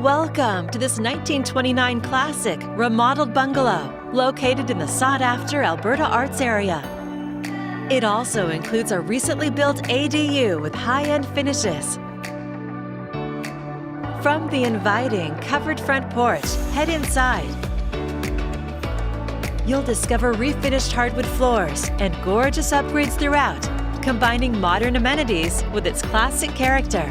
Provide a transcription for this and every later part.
Welcome to this 1929 classic remodeled bungalow located in the sought-after Alberta Arts area. It also includes a recently built ADU with high-end finishes. From the inviting covered front porch, head inside. You'll discover refinished hardwood floors and gorgeous upgrades throughout, combining modern amenities with its classic character.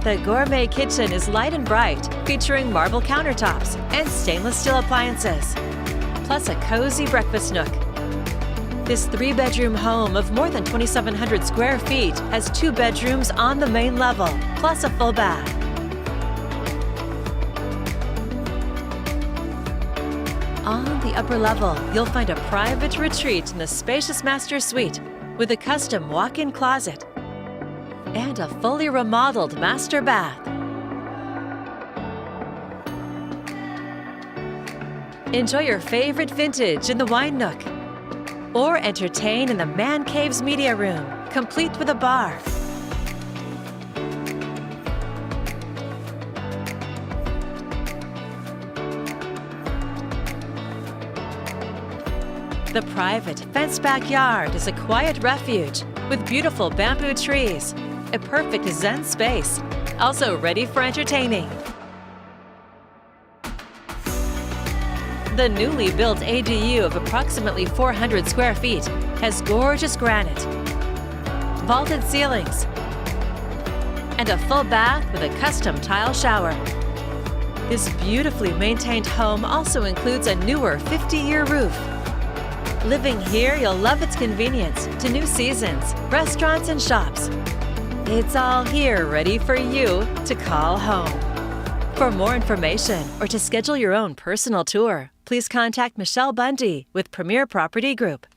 The gourmet kitchen is light and bright, featuring marble countertops and stainless steel appliances, plus a cozy breakfast nook. This three-bedroom home of more than 2,700 square feet has 2 bedrooms on the main level, plus a full bath. On the upper level, you'll find a private retreat in the spacious master suite with a custom walk-in closet and a fully remodeled master bath. Enjoy your favorite vintage in the wine nook, or entertain in the Man Cave's media room, complete with a bar. The private, fenced backyard is a quiet refuge with beautiful bamboo trees, a perfect Zen space, also ready for entertaining. The newly built ADU of approximately 400 square feet has gorgeous granite, vaulted ceilings, and a full bath with a custom tile shower. This beautifully maintained home also includes a newer 50-year roof. Living here, you'll love its convenience to new seasons, restaurants, and shops. It's all here ready for you to call home. For more information or to schedule your own personal tour, please contact Michele Bundy with Premier Property Group.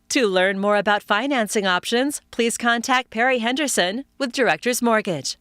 To learn more about financing options, please contact Perry Henderson with Director's Mortgage.